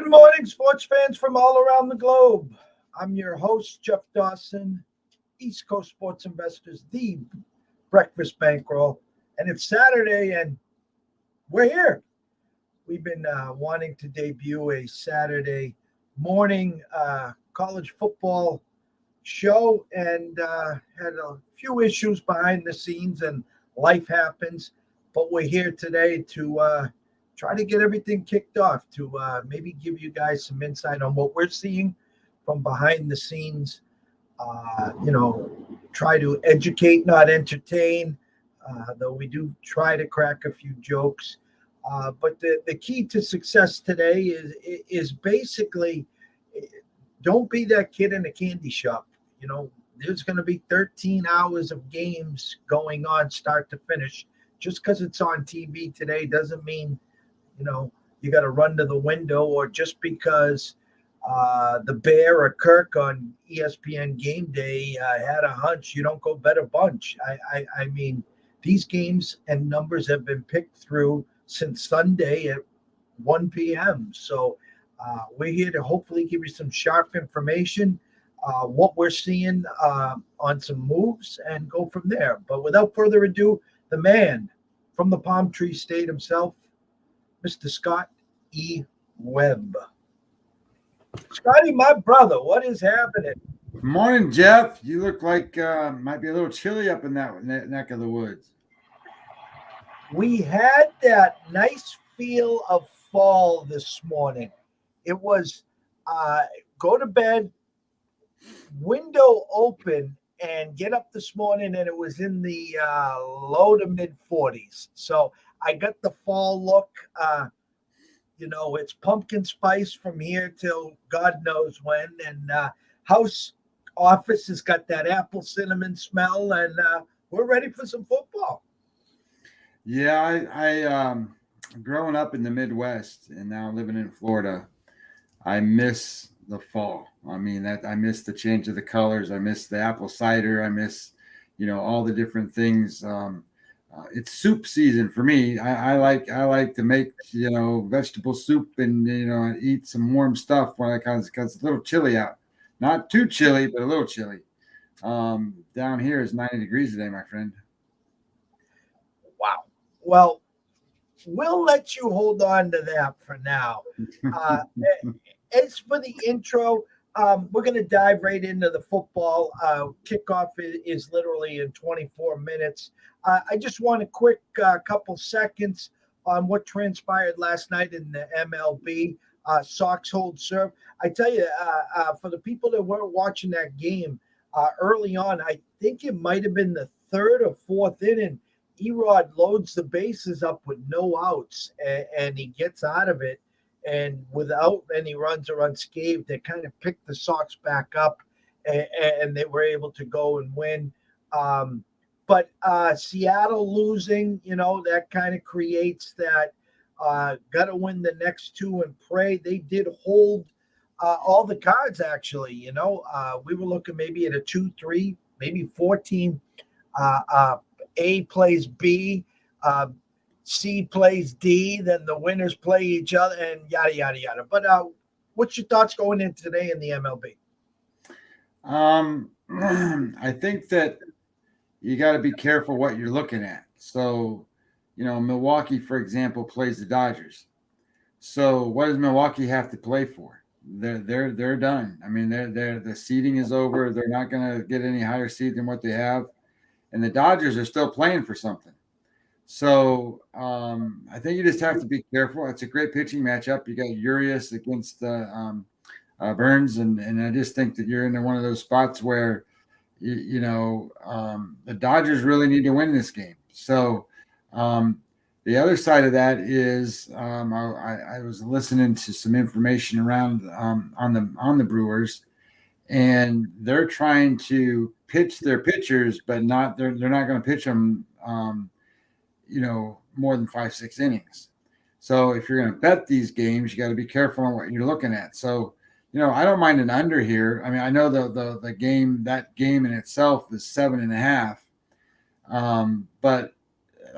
Good morning, sports fans from all around the globe. I'm your host, Jeff Dawson, East Coast Sports Investors, the Breakfast Bankroll. And it's Saturday, and we're here. We've been wanting to debut a Saturday morning college football show and had a few issues behind the scenes, and life happens. But we're here today to try to get everything kicked off, to maybe give you guys some insight on what we're seeing from behind the scenes. Try to educate, not entertain, though we do try to crack a few jokes. But the key to success today is basically don't be that kid in a candy shop. There's going to be 13 hours of games going on start to finish. Just because it's on TV today doesn't mean you got to run to the window, or just because the Bear or Kirk on ESPN Game Day had a hunch, you don't go bet a bunch. I mean, these games and numbers have been picked through since Sunday at 1 p.m. So we're here to hopefully give you some sharp information, what we're seeing on some moves, and go from there. But without further ado, the man from the Palm Tree State himself, Mr. Scott E. Webb. Scotty, my brother, what is happening? Good morning, Jeff. You look like might be a little chilly up in that neck of the woods. We had that nice feel of fall this morning. It was go to bed, window open, and get up this morning, and it was in the low to mid 40s. So I got the fall look. It's pumpkin spice from here till God knows when. And house office has got that apple cinnamon smell, and we're ready for some football. Yeah, I growing up in the Midwest and now living in Florida, I miss the fall. I mean, I miss the change of the colors. I miss the apple cider. I miss, all the different things. It's soup season for me. I like to make vegetable soup and eat some warm stuff when because it's a little chilly out. Not too chilly, but a little chilly. Down here is 90 degrees today, my friend. Wow. Well, we'll let you hold on to that for now. As for the intro, we're going to dive right into the football. Kickoff is literally in 24 minutes. I just want a quick couple seconds on what transpired last night in the MLB. Sox hold serve. I tell you, for the people that weren't watching that game early on, I think it might have been the third or fourth inning. Erod loads the bases up with no outs, and he gets out of it. And without any runs or unscathed, they kind of picked the Sox back up, and they were able to go and win. But Seattle losing, that kind of creates that got to win the next two and pray. They did hold all the cards, actually. We were looking maybe at a 2-3, maybe 4-team. A plays B. C plays D, then the winners play each other, and yada, yada, yada. But what's your thoughts going in today in the MLB? I think that you got to be careful what you're looking at. So, Milwaukee, for example, plays the Dodgers. So what does Milwaukee have to play for? They're done. I mean, the seeding is over. They're not going to get any higher seed than what they have. And the Dodgers are still playing for something. So I think you just have to be careful. It's a great pitching matchup. You got Urias against Burns, and I just think that you're in one of those spots where the Dodgers really need to win this game. So the other side of that is I was listening to some information around on the Brewers, and they're trying to pitch their pitchers, but they're not going to pitch them. More than 5-6 innings. So if you're going to bet these games, you got to be careful on what you're looking at. So, I don't mind an under here. I mean, I know the game in itself is 7.5. But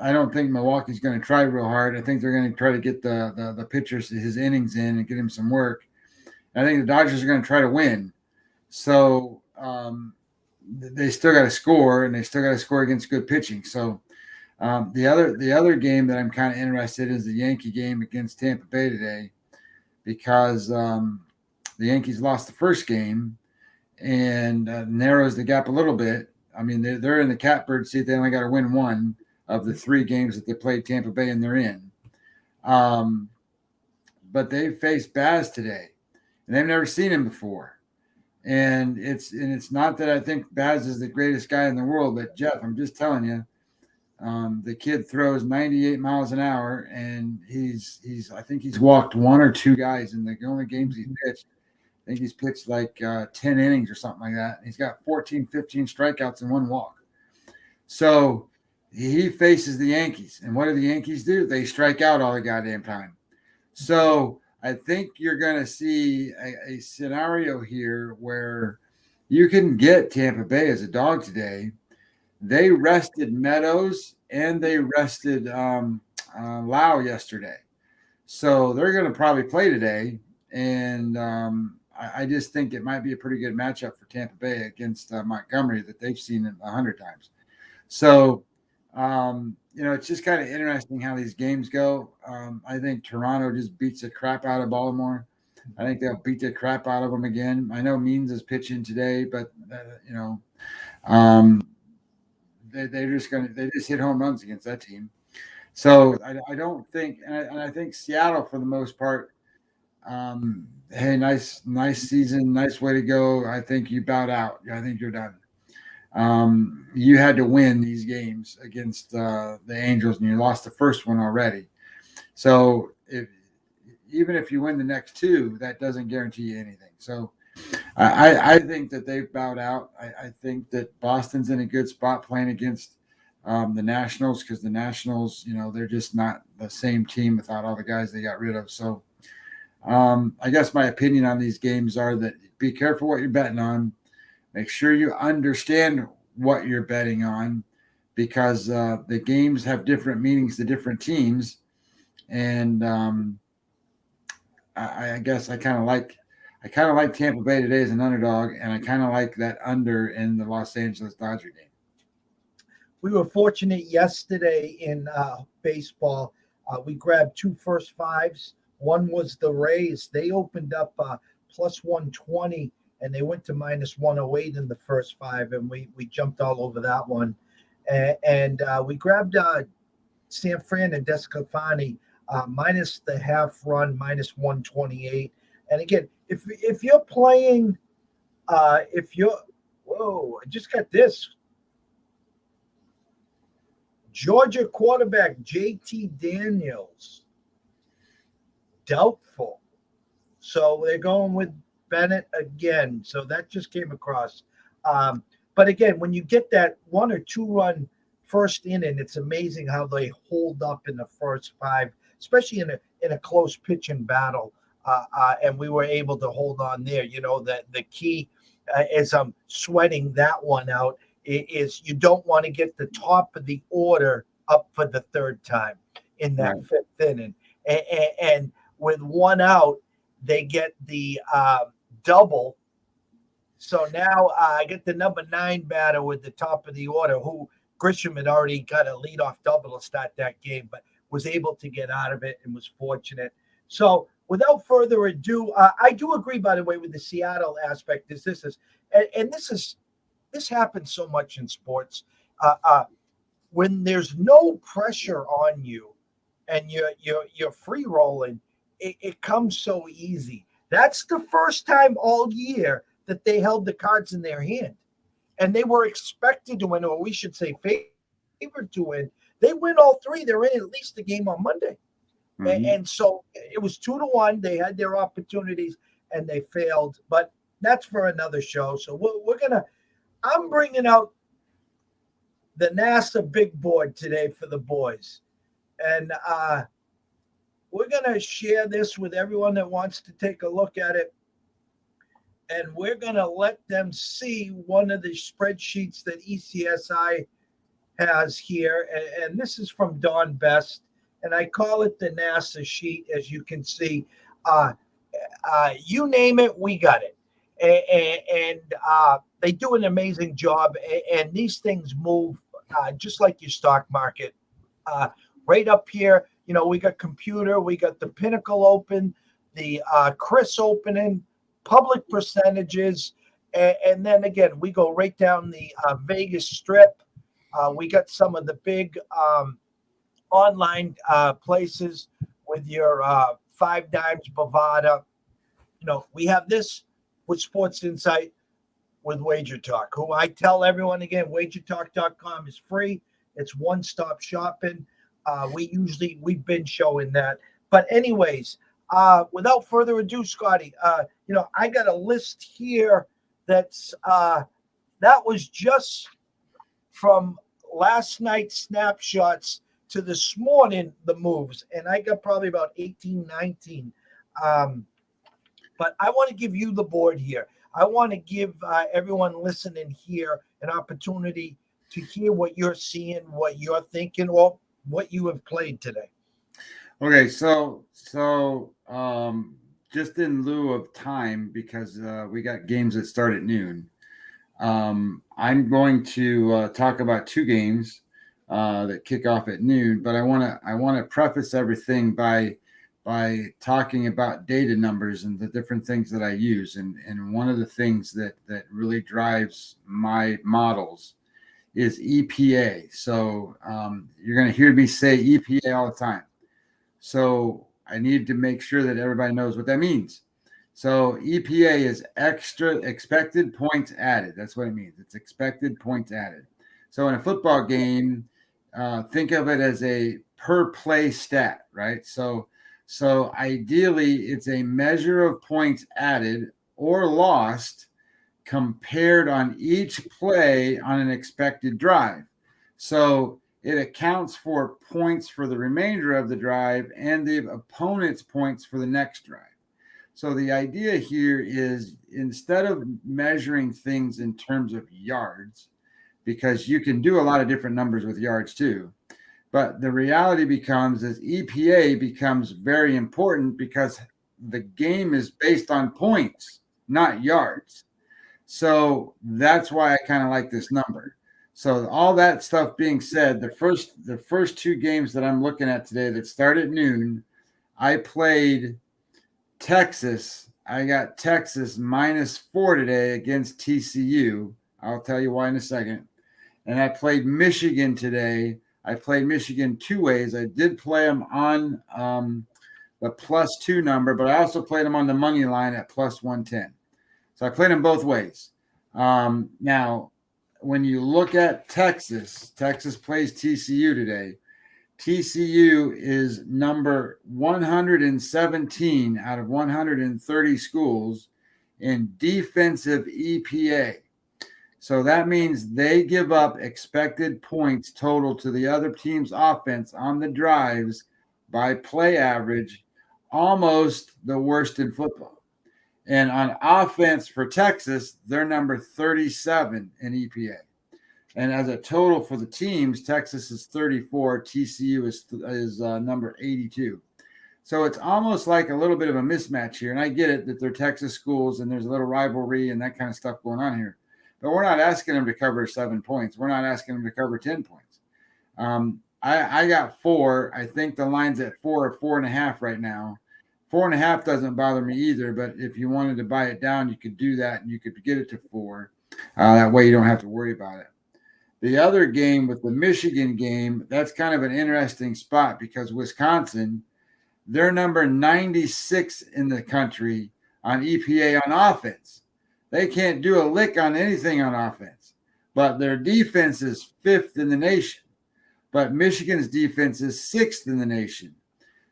I don't think Milwaukee's going to try real hard. I think they're going to try to get the pitchers his innings in and get him some work. I think the Dodgers are going to try to win. So they still got to score, and they still got to score against good pitching. So the other game that I'm kind of interested in is the Yankee game against Tampa Bay today, because the Yankees lost the first game and narrows the gap a little bit. I mean, they're in the catbird seat. They only got to win one of the 3 games that they played Tampa Bay, and they're in. But they faced Baz today, and they've never seen him before. And it's not that I think Baz is the greatest guy in the world, but Jeff, I'm just telling you, the kid throws 98 miles an hour, and I think he's walked 1 or 2 guys in the only games he's pitched. I think he's pitched like 10 innings or something like that. He's got 14, 15 strikeouts and 1 walk. So he faces the Yankees. And what do the Yankees do? They strike out all the goddamn time. So I think you're going to see a scenario here where you can get Tampa Bay as a dog today. They rested Meadows and they rested Lau yesterday. So they're going to probably play today. And I just think it might be a pretty good matchup for Tampa Bay against Montgomery that they've seen 100 times. So, it's just kind of interesting how these games go. I think Toronto just beats the crap out of Baltimore. I think they'll beat the crap out of them again. I know Means is pitching today, but, they just hit home runs against that team. So I don't think, and I think Seattle for the most part, hey, nice season, nice way to go. I think you bowed out. I think you're done. You had to win these games against the Angels, and you lost the first one already. So even if you win the next 2, that doesn't guarantee you anything. So I think that they've bowed out. I think that Boston's in a good spot playing against the Nationals, because the Nationals, they're just not the same team without all the guys they got rid of. So I guess my opinion on these games are that be careful what you're betting on. Make sure you understand what you're betting on, because the games have different meanings to different teams. And I guess I kind of like Tampa Bay today as an underdog, and I kind of like that under in the Los Angeles Dodger game. We were fortunate yesterday in baseball. We grabbed 2 first fives. One was the Rays. They opened up plus 120, and they went to minus 108 in the first 5, and we jumped all over that one. And we grabbed San Fran and Desclafani minus the half run, minus 128. And again, if you're playing, whoa, I just got this. Georgia quarterback JT Daniels, doubtful. So they're going with Bennett again. So that just came across. But again, when you get that 1 or 2 run first inning, it's amazing how they hold up in the first 5, especially in a close pitching battle. And we were able to hold on there. That the key as I'm sweating that one out is you don't want to get the top of the order up for the 3rd time in that 5th inning. And with 1 out, they get the double. So now I get the number 9 batter with the top of the order, who Grisham had already got a leadoff double to start that game, but was able to get out of it and was fortunate. So without further ado, I do agree, by the way, with the Seattle aspect. This happens so much in sports. When there's no pressure on you and you're free rolling, it comes so easy. That's the first time all year that they held the cards in their hand, and they were expected to win, or we should say favored to win. They win all 3. They're in at least the game on Monday. Mm-hmm. And so it was 2-1. They had their opportunities and they failed, but that's for another show. So I'm bringing out the NASA big board today for the boys. And we're going to share this with everyone that wants to take a look at it. And we're going to let them see one of the spreadsheets that ECSI has here, and this is from Don Best, and I call it the NASA sheet. As you can see, you name it, we got it, and they do an amazing job. And these things move just like your stock market. Right up here, we got computer, we got the Pinnacle Open, the Chris opening, public percentages, and then again we go right down the Vegas Strip. We got some of the big online places with your Five Dimes, Bovada. We have this with Sports Insight with Wager Talk, who I tell everyone again, wagertalk.com is free. It's one-stop shopping. We've been showing that. But anyways, without further ado, Scotty, I got a list here that was just from last night's snapshots to this morning, the moves, and I got probably about 18, 19. But I want to give you the board here. I want to give everyone listening here an opportunity to hear what you're seeing, what you're thinking, or what you have played today. Okay, so just in lieu of time, because we got games that start at noon, I'm going to talk about two games that kick off at noon. But I want to preface everything by talking about data numbers and the different things that I use. And one of the things that really drives my models is EPA. So you're going to hear me say EPA all the time. So I need to make sure that everybody knows what that means. So EPA is extra expected points added. That's what it means. It's expected points added. So in a football game, think of it as a per play stat, right? So ideally, it's a measure of points added or lost compared on each play on an expected drive. So it accounts for points for the remainder of the drive and the opponent's points for the next drive. So the idea here is, instead of measuring things in terms of yards, because you can do a lot of different numbers with yards too, but the reality becomes is EPA becomes very important because the game is based on points, not yards. So that's why I kind of like this number. So all that stuff being said, the first two games that I'm looking at today that start at noon, I played Texas. I got Texas -4 today against TCU. I'll tell you why in a second. And I played Michigan today. I played Michigan two ways. I did play them on the +2 number, but I also played them on the money line at +110. So I played them both ways. Now, when you look at Texas plays TCU today. TCU is number 117 out of 130 schools in defensive EPA. So that means they give up expected points total to the other team's offense on the drives by play average, almost the worst in football. And on offense for Texas, they're number 37 in EPA. And as a total for the teams, Texas is 34, TCU is number 82. So it's almost like a little bit of a mismatch here. And I get it that they're Texas schools and there's a little rivalry and that kind of stuff going on here. But we're not asking them to cover 7 points. We're not asking them to cover 10 points. I got 4. I think the line's at 4 or 4.5 right now. 4.5 doesn't bother me either, but if you wanted to buy it down, you could do that and you could get it to 4. That way you don't have to worry about it. The other game with the Michigan game, that's kind of an interesting spot because Wisconsin, they're number 96 in the country on EPA on offense. They can't do a lick on anything on offense, but their defense is 5th in the nation. But Michigan's defense is 6th in the nation.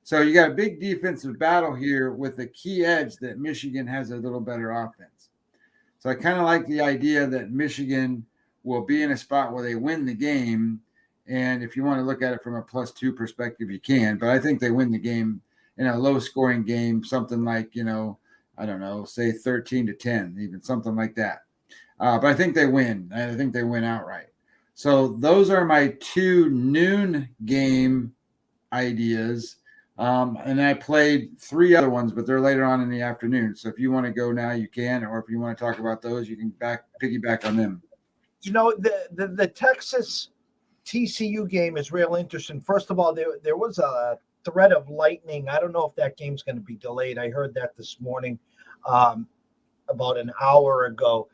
So you got a big defensive battle here with the key edge that Michigan has a little better offense. So I kind of like the idea that Michigan will be in a spot where they win the game. And if you want to look at it from a +2 perspective, you can. But I think they win the game in a low-scoring game, something like, I don't know, say 13-10, even something like that. But I think they win. I think they win outright. So those are my 2 noon game ideas. And I played 3 other ones, but they're later on in the afternoon. So if you want to go now, you can, or if you want to talk about those, you can piggyback on them. The Texas TCU game is real interesting. First of all, there was a threat of lightning. I don't know if that game's going to be delayed. I heard that this morning, about an hour ago.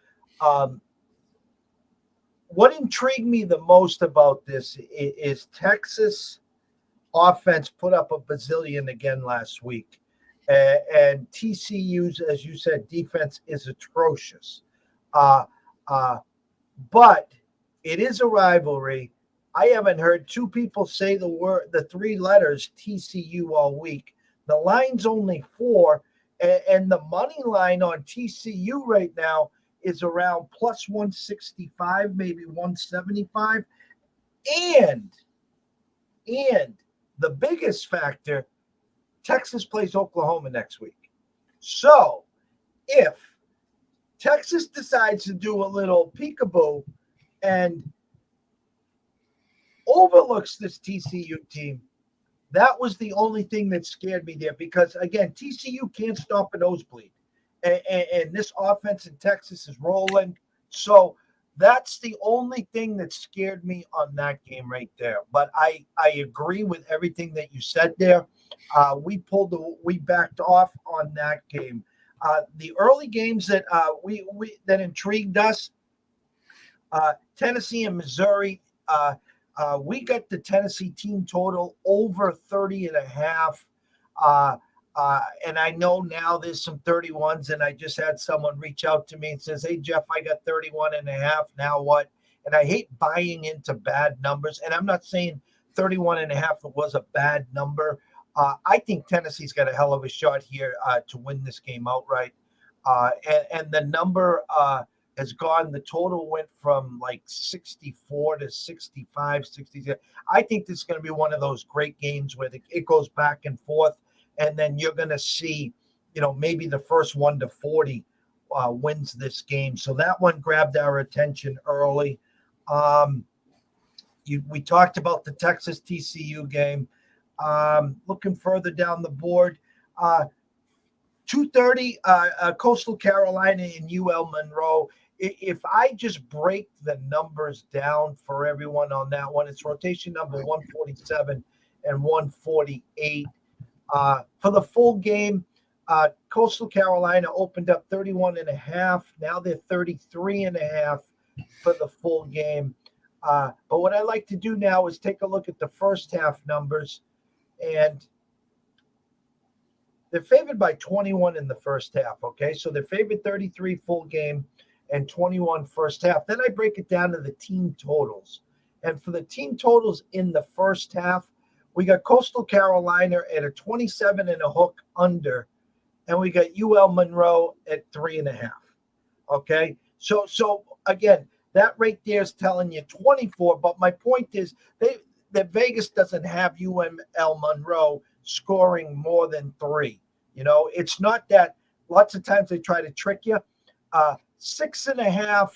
What intrigued me the most about this is Texas offense put up a bazillion again last week. And TCU's, as you said, defense is atrocious. But it is a rivalry. I haven't heard 2 people say the 3 letters TCU all week. The line's only 4, and the money line on TCU right now is around plus 165, maybe 175. And the biggest factor, Texas plays Oklahoma next week. So if Texas decides to do a little peekaboo and overlooks this TCU team, that was the only thing that scared me there, because, again, TCU can't stop a nosebleed. And this offense in Texas is rolling. So that's the only thing that scared me on that game right there. But I agree with everything that you said there. We backed off on that game. The early games that that intrigued us, Tennessee and Missouri. We got the Tennessee team total over 30.5. And I know now there's some 31s, and I just had someone reach out to me and says, "Hey, Jeff, I got 31.5. Now what?" And I hate buying into bad numbers. And I'm not saying 31.5 was a bad number. I think Tennessee's got a hell of a shot here to win this game outright. And the number has gone, the total went from like 64 to 65, 66. I think this is going to be one of those great games where it goes back and forth. And then you're going to see, maybe the first 1 to 40 wins this game. So that one grabbed our attention early. We talked about the Texas TCU game. Looking further down the board, 2:30, Coastal Carolina and UL Monroe. If I just break the numbers down for everyone on that one, it's rotation number 147 and 148. For the full game, Coastal Carolina opened up 31.5. Now they're 33.5 for the full game. But what I like to do now is take a look at the first half numbers, and they're favored by 21 in the first half. Okay, so they're favored 33 full game and 21 first half. Then I break it down to the team totals, and for the team totals in the first half, we got Coastal Carolina at a 27 and a hook under, and we got UL Monroe at 3.5. Okay, so again, that right there is telling you 24. But my point is that Vegas doesn't have UL Monroe scoring more than 3. It's not that. Lots of times they try to trick you. 6.5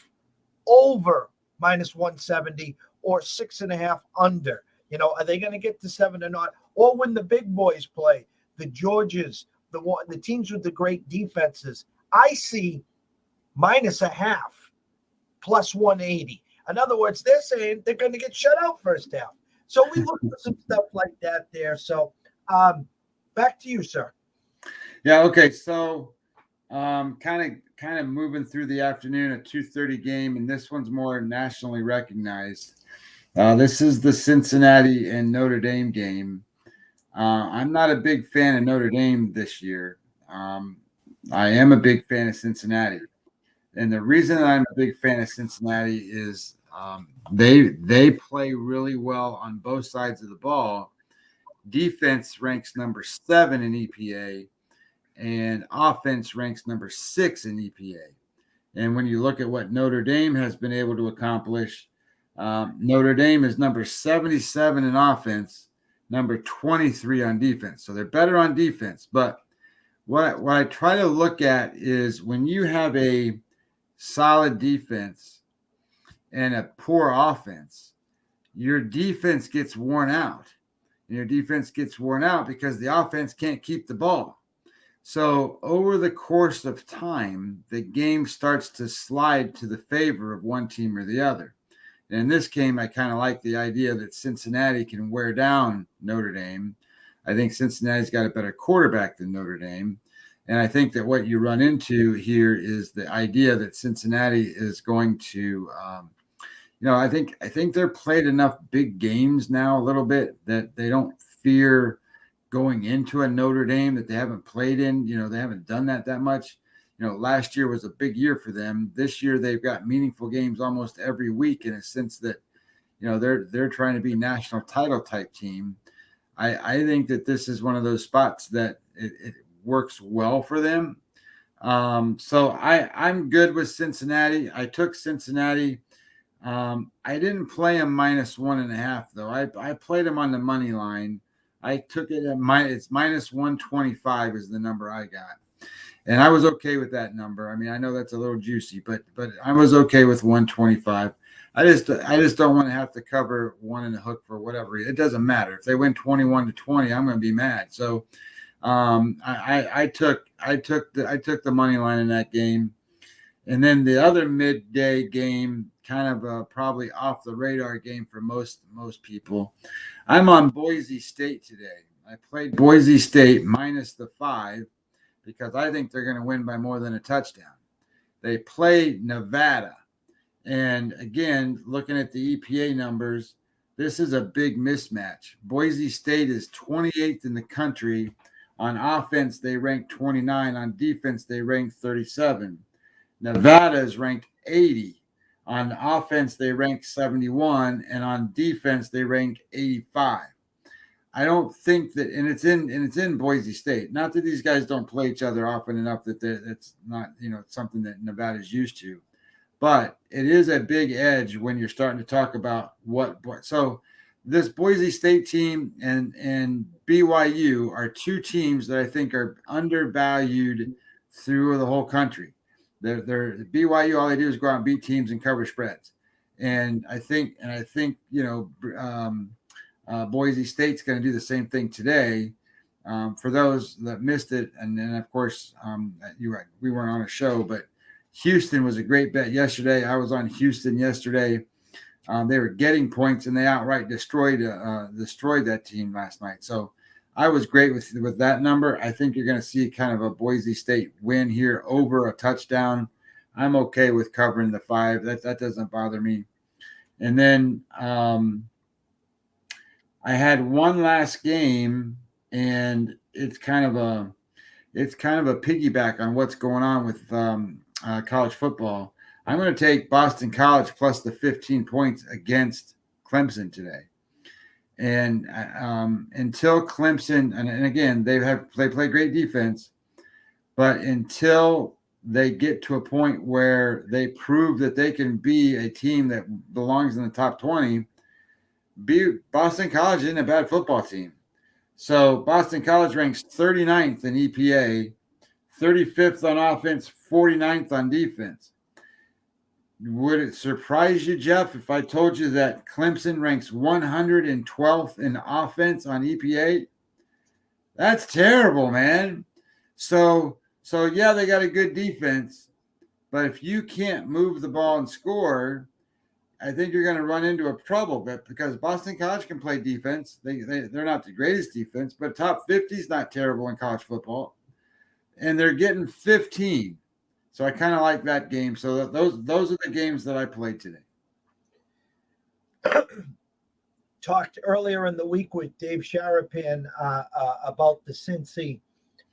over minus 170 or 6.5 under. Are they going to get to 7 or not? Or when the big boys play, the Georgias, the teams with the great defenses, I see minus a half, plus 180. In other words, they're saying they're going to get shut out first half. So we look for some stuff like that there. So back to you, sir. Yeah. Okay. So kind of moving through the afternoon, a 2:30 game, and this one's more nationally recognized. This is the Cincinnati and Notre Dame game. I'm not a big fan of Notre Dame this year. I am a big fan of Cincinnati. And the reason that I'm a big fan of Cincinnati is they play really well on both sides of the ball. Defense ranks number 7 in EPA, and offense ranks number 6 in EPA. And when you look at what Notre Dame has been able to accomplish, Notre Dame is number 77 in offense, number 23 on defense. So they're better on defense. But what I try to look at is when you have a solid defense and a poor offense, your defense gets worn out. And your defense gets worn out because the offense can't keep the ball. So over the course of time, the game starts to slide to the favor of one team or the other. And in this game, I kind of like the idea that Cincinnati can wear down Notre Dame. I think Cincinnati's got a better quarterback than Notre Dame. And I think that what you run into here is the idea that Cincinnati is going to, I think they're played enough big games now a little bit that they don't fear going into a Notre Dame that they haven't played in. They haven't done that much. Last year was a big year for them. This year they've got meaningful games almost every week in a sense that, they're trying to be national title type team. I think that this is one of those spots that it works well for them. So I'm good with Cincinnati. I took Cincinnati. I didn't play them -1.5 though. I played them on the money line. I took it at it's -125 is the number I got. And I was okay with that number. I mean, I know that's a little juicy, but I was okay with 125. I just don't want to have to cover one in the hook for whatever. It doesn't matter. If they win 21-20, I'm going to be mad. So I took the money line in that game. And then the other midday game, kind of a probably off the radar game for most people. I'm on Boise State today. I played Boise State -5 because I think they're going to win by more than a touchdown. They play Nevada. And again, looking at the EPA numbers, this is a big mismatch. Boise State is 28th in the country. On offense, they rank 29. On defense, they rank 37. Nevada is ranked 80. On offense, they rank 71. And on defense, they rank 85. I don't think that, and it's in Boise State. Not that these guys don't play each other often enough that it's not, something that Nevada's used to. But it is a big edge when you're starting to talk about what. So this Boise State team and BYU are two teams that I think are undervalued through the whole country. They're BYU. All they do is go out and beat teams and cover spreads. And I think Boise State's going to do the same thing today. For those that missed it, and then of course we weren't on a show, but Houston was a great bet yesterday. I was on Houston yesterday. They were getting points, and they outright destroyed that team last night. So I was great with that number. I think you're going to see kind of a Boise State win here over a touchdown. I'm okay with covering the 5. That doesn't bother me. And then I had one last game, and it's kind of a piggyback on what's going on with college football. I'm going to take Boston College plus the 15 points against Clemson today. And until Clemson, and again, they play great defense, but until they get to a point where they prove that they can be a team that belongs in the top 20, Boston College isn't a bad football team. So Boston College ranks 39th in EPA, 35th on offense, 49th on defense. Would it surprise you, Jeff, if I told you that Clemson ranks 112th in offense on EPA? That's terrible, man. So yeah, they got a good defense, but if you can't move the ball and score, I think you're going to run into a trouble. But because Boston College can play defense, they're not the greatest defense, but top 50 is not terrible in college football, and they're getting 15. So I kind of like that game. So those are the games that I played today. Talked earlier in the week with Dave Sharapan about the Cincy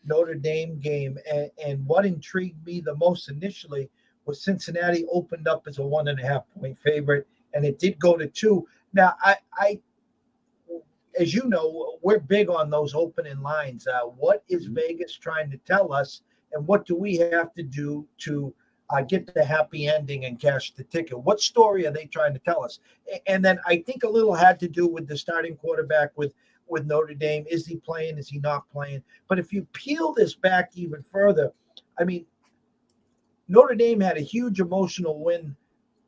Notre Dame game, and what intrigued me the most initially was Cincinnati opened up as a 1.5 point favorite, and it did go to 2. Now, I as you know, we're big on those opening lines. What is Vegas trying to tell us? And what do we have to do to get the happy ending and cash the ticket? What story are they trying to tell us? And then I think a little had to do with the starting quarterback with Notre Dame. Is he playing? Is he not playing? But if you peel this back even further, I mean, Notre Dame had a huge emotional win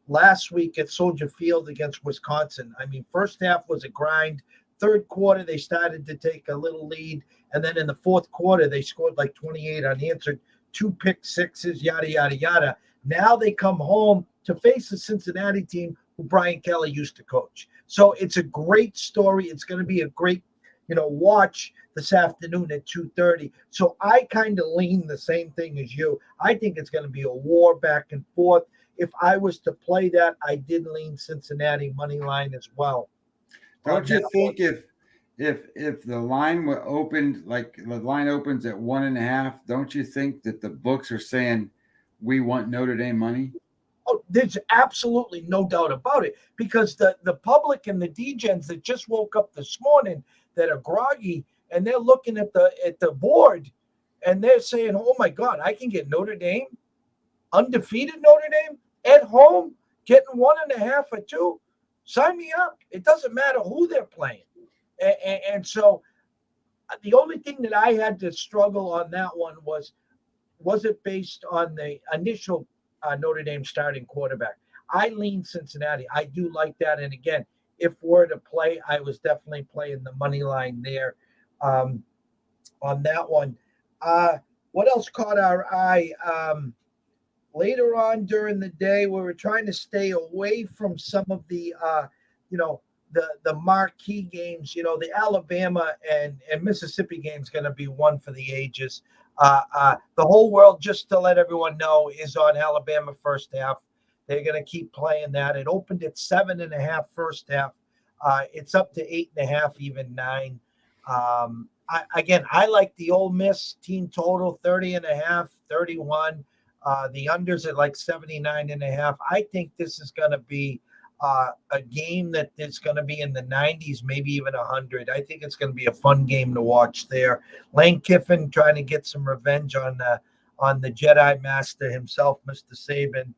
last week at Soldier Field against Wisconsin. I mean, first half was a grind. Third quarter, they started to take a little lead. And then in the fourth quarter, they scored like 28 unanswered, 2 pick-sixes, yada, yada, yada. Now they come home to face the Cincinnati team who Brian Kelly used to coach. So it's a great story. It's going to be a great, watch this afternoon at 2:30. So I kind of lean the same thing as you. I think it's going to be a war back and forth. If I was to play that, I did lean Cincinnati money line as well. Don't you think if the line were opened, like the line opens at 1.5, don't you think that the books are saying we want Notre Dame money? Oh, there's absolutely no doubt about it, because the public and the degens that just woke up this morning that are groggy, and they're looking at the board, and they're saying, "Oh my God, I can get Notre Dame, undefeated Notre Dame at home, getting 1.5 or 2. Sign me up. It doesn't matter who they're playing." And so the only thing that I had to struggle on that one was it based on the initial Notre Dame starting quarterback? I lean Cincinnati. I do like that. And again, if we're to play, I was definitely playing the money line there on that one. What else caught our eye? Later on during the day, we were trying to stay away from some of the, the marquee games. The Alabama and Mississippi game is going to be one for the ages. The whole world, just to let everyone know, is on Alabama first half. They're going to keep playing that. It opened at 7.5 first half. It's up to 8.5, even 9. I like the Ole Miss team total 30.5, 31. The unders at like 79.5. I think this is going to be a game that is going to be in the 90s, maybe even 100. I think it's going to be a fun game to watch there. Lane Kiffin trying to get some revenge on the Jedi Master himself, Mr. Saban.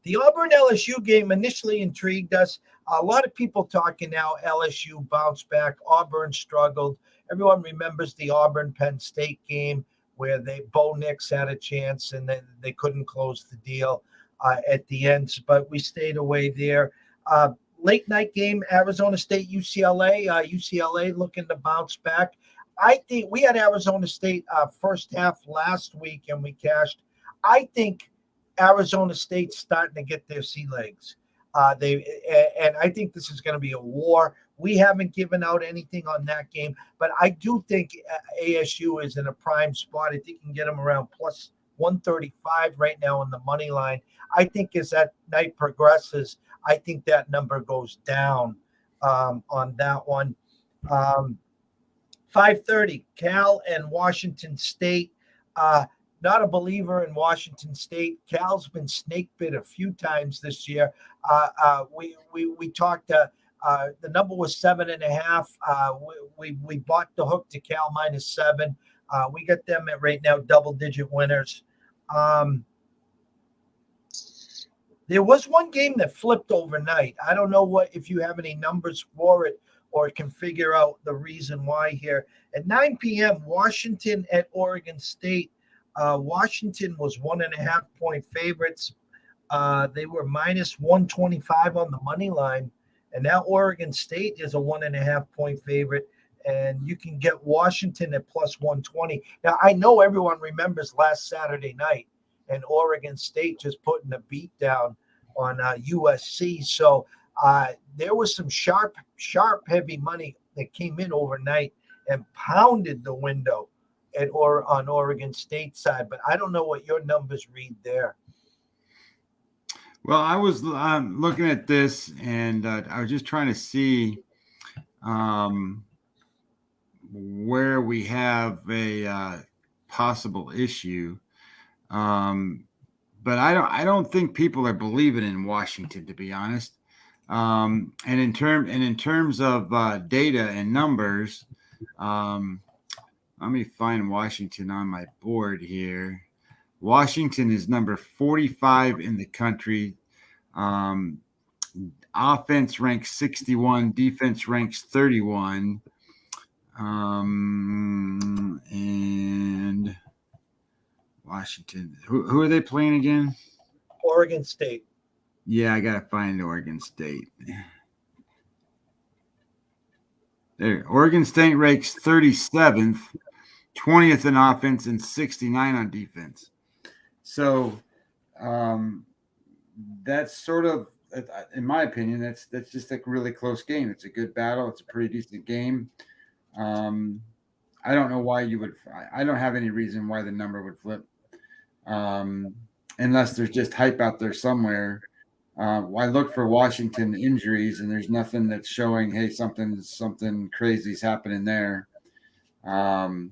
The Auburn LSU game initially intrigued us. A lot of people talking now LSU bounced back. Auburn struggled. Everyone remembers the Auburn Penn State game where Bo Nix had a chance and then they couldn't close the deal at the end, but we stayed away there. Late night game, Arizona State, UCLA. UCLA looking to bounce back. I think we had Arizona State first half last week and we cashed. I think Arizona State's starting to get their sea legs. And I think this is going to be a war. We haven't given out anything on that game, but I do think ASU is in a prime spot. I think you can get them around plus 135 right now on the money line. I think as that night progresses, I think that number goes down on that one. 5:30, Cal and Washington State. Not a believer in Washington State. Cal's been snake bit a few times this year. We talked. The number was 7.5. We bought the hook to Cal -7. We got them at right now double-digit winners. There was one game that flipped overnight. I don't know if you have any numbers for it or can figure out the reason why here. At 9 p.m., Washington at Oregon State. Washington was 1.5-point favorites. They were -125 on the money line. And now Oregon State is a 1.5-point favorite. And you can get Washington at plus 120. Now, I know everyone remembers last Saturday night and Oregon State just putting a beat down on USC. So there was some sharp, heavy money that came in overnight and pounded the window on Oregon State side. But I don't know what your numbers read there. Well, I was looking at this, and I was just trying to see where we have a possible issue. But I don't think people are believing in Washington, to be honest. And in terms of data and numbers, let me find Washington on my board here. Washington is number 45 in the country. Offense ranks 61, defense ranks 31. And Washington, who are they playing again? Oregon State. Yeah, I gotta find Oregon State. There, Oregon State ranks 37th, 20th in offense, and 69 on defense. So that's sort of, in my opinion, that's just a really close game. It's a good battle. It's a pretty decent game. I don't know why you would. I don't have any reason why the number would flip, unless there's just hype out there somewhere. I look for Washington injuries, and there's nothing that's showing, hey, something crazy is happening there. I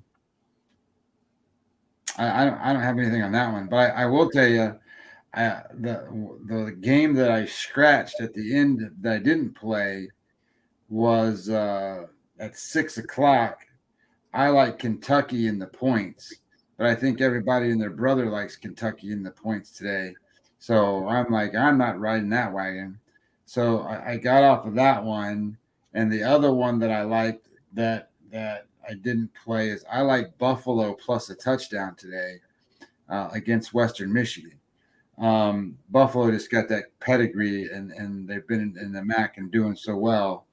don't have anything on that one, but I will tell you, the game that I scratched at the end that I didn't play was at 6:00. I like Kentucky in the points, but I think everybody and their brother likes Kentucky in the points today. So I'm like, I'm not riding that wagon. So I got off of that one. And the other one that I liked that I didn't play is I like Buffalo plus a touchdown today against Western Michigan. Buffalo just got that pedigree, and they've been in the MAC and doing so well.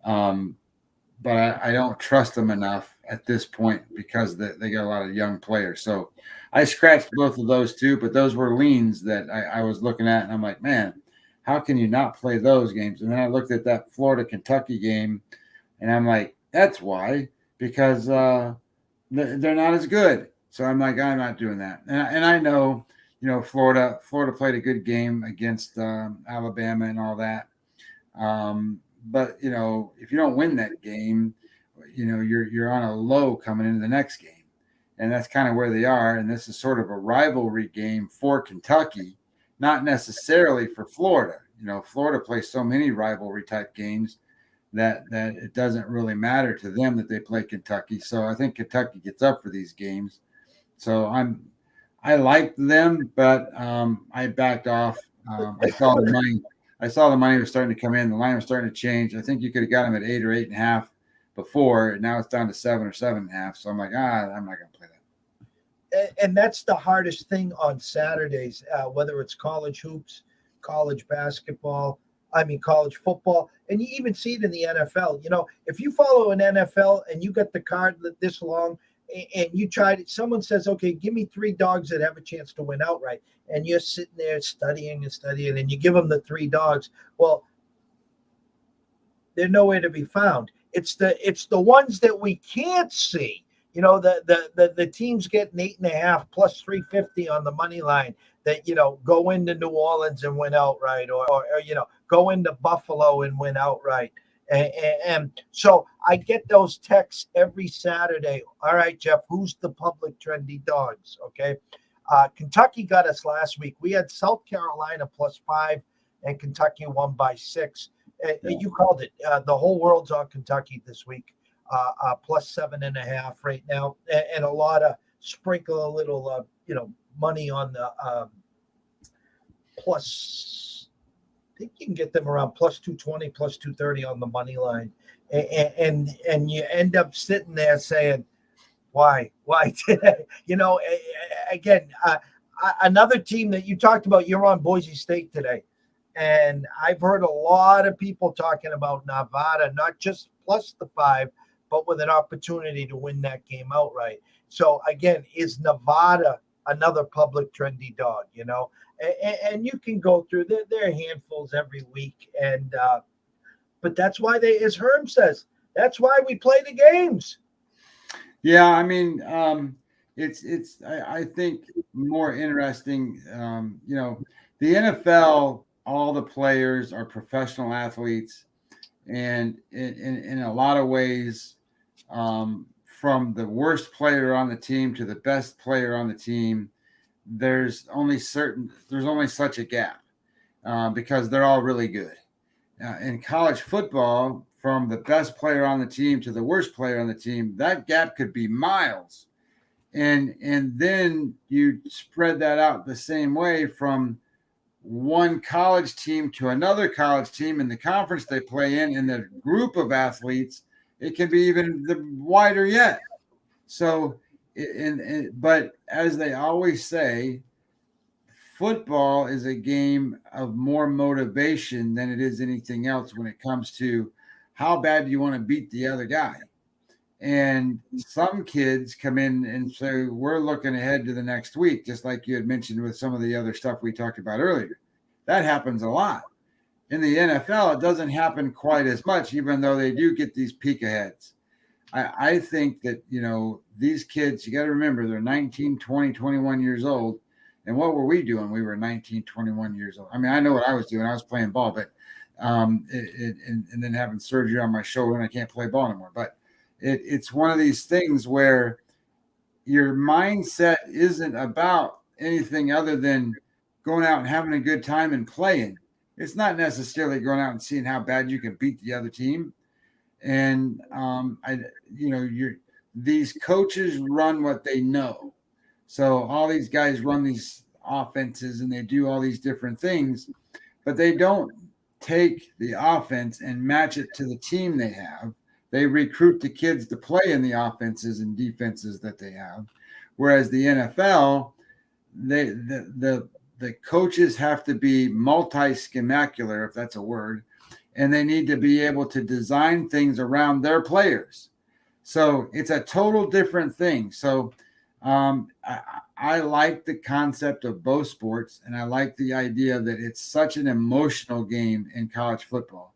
But I don't trust them enough at this point because they got a lot of young players. So I scratched both of those too, but those were leans that I was looking at, and I'm like, man, how can you not play those games? And then I looked at that Florida-Kentucky game, and I'm like, that's why, because they're not as good. So I'm like, I'm not doing that. And I know, Florida played a good game against Alabama and all that. But if you don't win that game, you're on a low coming into the next game. And that's kind of where they are. And this is sort of a rivalry game for Kentucky, not necessarily for Florida. Florida plays so many rivalry type games that it doesn't really matter to them that they play Kentucky. So I think Kentucky gets up for these games. So I liked them, but I backed off. I saw the money. I saw the money was starting to come in. The line was starting to change. I think you could have got them at 8 or 8.5 before. And now it's down to 7 or 7.5. So I'm like, I'm not going to play that. And that's the hardest thing on Saturdays, whether it's college hoops, college basketball, college football, and you even see it in the NFL. If you follow an NFL and you got the card this long and you tried it, someone says, okay, give me 3 dogs that have a chance to win outright. And you're sitting there studying, and you give them the 3 dogs. Well, they're nowhere to be found. It's the ones that we can't see. The teams getting 8.5 plus 350 on the money line that, go into New Orleans and win outright, or go into Buffalo and win outright. And so I get those texts every Saturday. All right, Jeff, who's the public trendy dogs? Okay. Kentucky got us last week. We had South Carolina +5 and Kentucky won by 6. You called it. The whole world's on Kentucky this week. +7.5 right now, and a lot of sprinkle a little, money on the plus. I think you can get them around +220, +230 on the money line, and you end up sitting there saying, why today? Again, another team that you talked about. You're on Boise State today. And I've heard a lot of people talking about Nevada, not just +5, but with an opportunity to win that game outright. So again, is Nevada another public trendy dog? And you can go through there are handfuls every week, and but that's why as Herm says, that's why we play the games. Yeah, I think more interesting. The NFL, all the players are professional athletes, and in a lot of ways, from the worst player on the team to the best player on the team, there's only such a gap because they're all really good. In college football, from the best player on the team to the worst player on the team, that gap could be miles. And then you spread that out the same way from one college team to another college team in the conference they play in the group of athletes, it can be even wider yet. So, but as they always say, football is a game of more motivation than it is anything else when it comes to how bad do you want to beat the other guy. And some kids come in and say, we're looking ahead to the next week, just like you had mentioned with some of the other stuff we talked about earlier. That happens a lot. In the NFL, it doesn't happen quite as much, even though they do get these peek aheads. I think that, these kids, you got to remember, they're 19, 20, 21 years old. And what were we doing? We were 19, 21 years old. I mean, I know what I was doing. I was playing ball, but and then having surgery on my shoulder and I can't play ball anymore. But it's one of these things where your mindset isn't about anything other than going out and having a good time and playing. It's not necessarily going out and seeing how bad you can beat the other team. And these coaches run what they know. So all these guys run these offenses and they do all these different things, but they don't take the offense and match it to the team they have. They recruit the kids to play in the offenses and defenses that they have. Whereas the NFL, the coaches have to be multi-schemacular, if that's a word, and they need to be able to design things around their players. So it's a total different thing. So I like the concept of both sports, and I like the idea that it's such an emotional game in college football,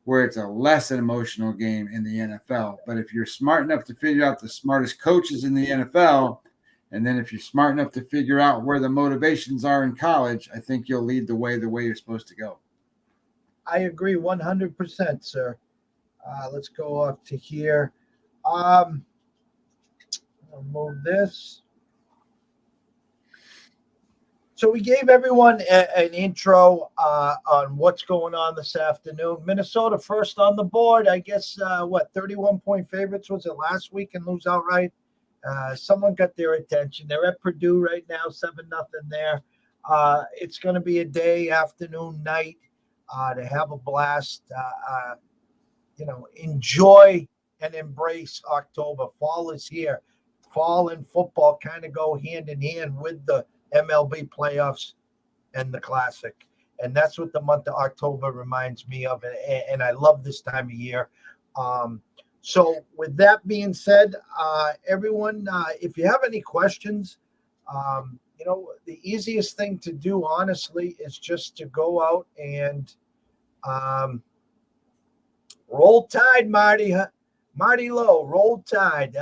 where it's a less emotional game in the NFL. But if you're smart enough to figure out the smartest coaches in the NFL, and then if you're smart enough to figure out where the motivations are in college, I think you'll lead the way you're supposed to go. I agree 100%, sir. Let's go off to here. I'll move this. So we gave everyone an intro on what's going on this afternoon. Minnesota first on the board. I guess, 31-point favorites was it last week and lose outright? Someone got their attention. They're at Purdue right now, 7-0 there. It's going to be a day, afternoon, night to have a blast. Enjoy and embrace October. Fall is here. Fall and football kind of go hand in hand with the MLB playoffs and the Classic. And that's what the month of October reminds me of. And I love this time of year. So with that being said, everyone, if you have any questions, the easiest thing to do, honestly, is just to go out and roll tide, Marty. Marty Lowe, roll tide.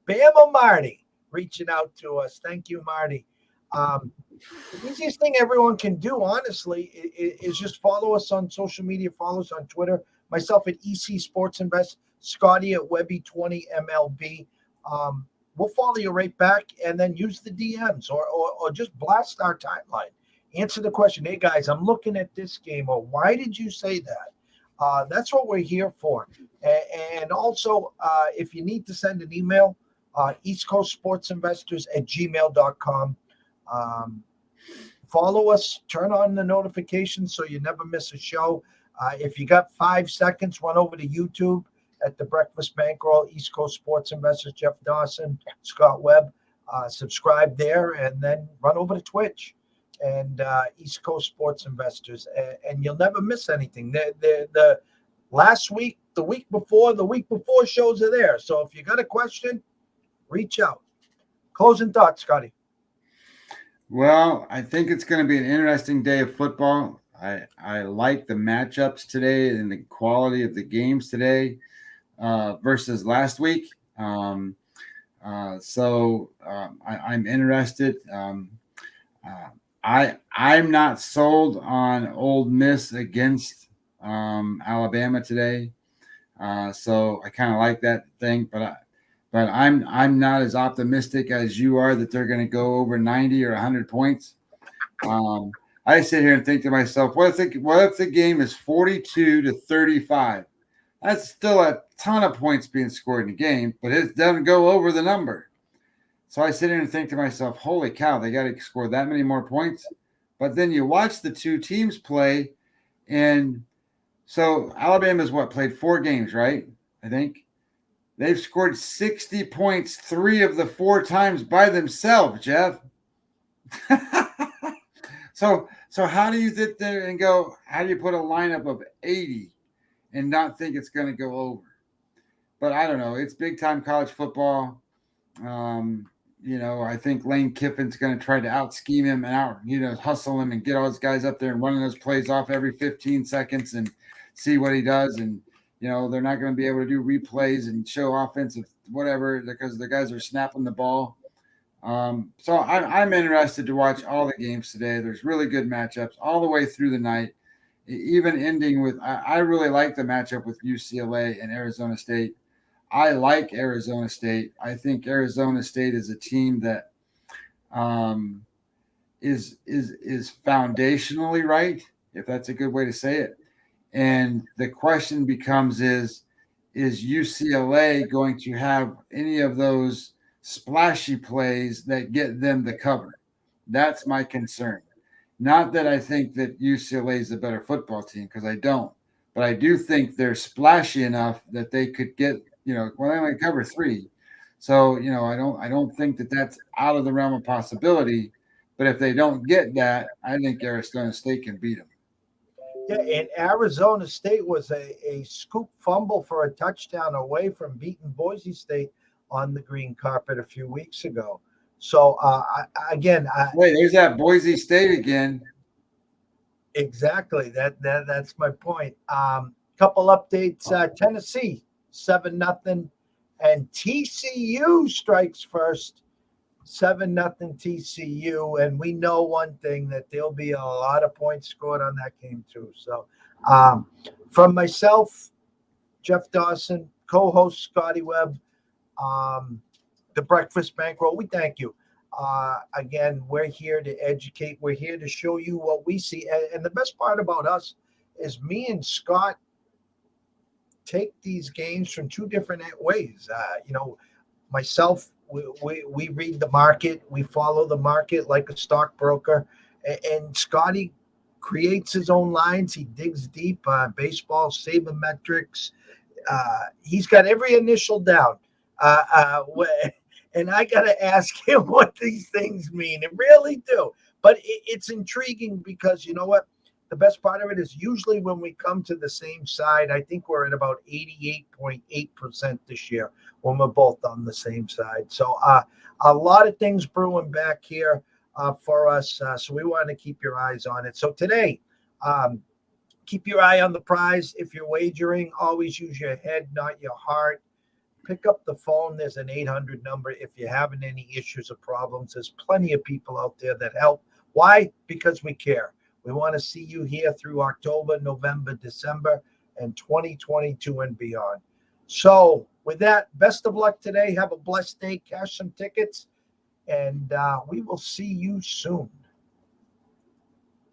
Bama Marty reaching out to us. Thank you, Marty. The easiest thing everyone can do, honestly, is just follow us on social media. Follow us on Twitter. Myself at EC Sports Invest, Scotty at Webby20MLB. We'll follow you right back, and then use the DMs or just blast our timeline. Answer the question, hey, guys, I'm looking at this game, or why did you say that? That's what we're here for. And also, if you need to send an email, East Coast Sports Investors at gmail.com. Follow us, turn on the notifications so you never miss a show. If you got 5 seconds, run over to YouTube at the Breakfast Bankroll, East Coast Sports Investors, Jeff Dawson, Scott Webb. Subscribe there, and then run over to Twitch and East Coast Sports Investors, and you'll never miss anything. The last week, the week before shows are there. So if you got a question, reach out. Closing thoughts, Scotty. Well, I think it's going to be an interesting day of football. I like the matchups today and the quality of the games today versus last week. I'm interested. I'm not sold on Ole Miss against Alabama today. So I kind of like that thing, but I'm not as optimistic as you are that they're going to go over 90 or 100 points. I sit here and think to myself, what if the game is 42-35? That's still a ton of points being scored in the game, but it doesn't go over the number. So I sit here and think to myself, holy cow, they got to score that many more points. But then you watch the two teams play, and so Alabama's played 4 games, right? I think. They've scored 60 points 3 of the 4 times by themselves, Jeff. So how do you sit there and go? How do you put a lineup of 80 and not think it's going to go over? But I don't know. It's big time college football. I think Lane Kiffin's going to try to out scheme him and hustle him and get all his guys up there and running those plays off every 15 seconds and see what he does. And, they're not going to be able to do replays and show offensive whatever because the guys are snapping the ball. So I'm interested to watch all the games today. There's really good matchups all the way through the night, even ending with I really like the matchup with UCLA and Arizona State. I like Arizona State. I think Arizona State is a team that is foundationally right, if that's a good way to say it. And the question becomes is UCLA going to have any of those splashy plays that get them the cover? That's my concern. Not that I think that UCLA is a better football team, because I don't. But I do think they're splashy enough that they could get, they only cover 3. So, I don't think that that's out of the realm of possibility. But if they don't get that, I think Arizona State can beat them. Yeah, and Arizona State was a scoop fumble for a touchdown away from beating Boise State on the green carpet a few weeks ago. So, wait, there's that Boise State again. Exactly. That's my point. Couple updates. Tennessee 7-0, and TCU strikes first. 7-0 TCU, and we know one thing, that there'll be a lot of points scored on that game too. So, from myself, Jeff Dawson, co-host Scotty Webb, the Breakfast Bankroll, we thank you. Again, we're here to educate. We're here to show you what we see. And the best part about us is me and Scott take these games from 2 different ways. Myself, we read the market. We follow the market like a stockbroker. And Scotty creates his own lines. He digs deep. Baseball, sabermetrics. He's got every initial down. And I got to ask him what these things mean. It really do. But it's intriguing because you know what? The best part of it is usually when we come to the same side, I think we're at about 88.8% this year when we're both on the same side. So a lot of things brewing back here for us. So we want to keep your eyes on it. So today, keep your eye on the prize. If you're wagering, always use your head, not your heart. Pick up the phone. There's an 800 number. If you're having any issues or problems, there's plenty of people out there that help. Why? Because we care. We want to see you here through October, November, December, and 2022 and beyond. So with that, best of luck today. Have a blessed day. Cash some tickets, and we will see you soon.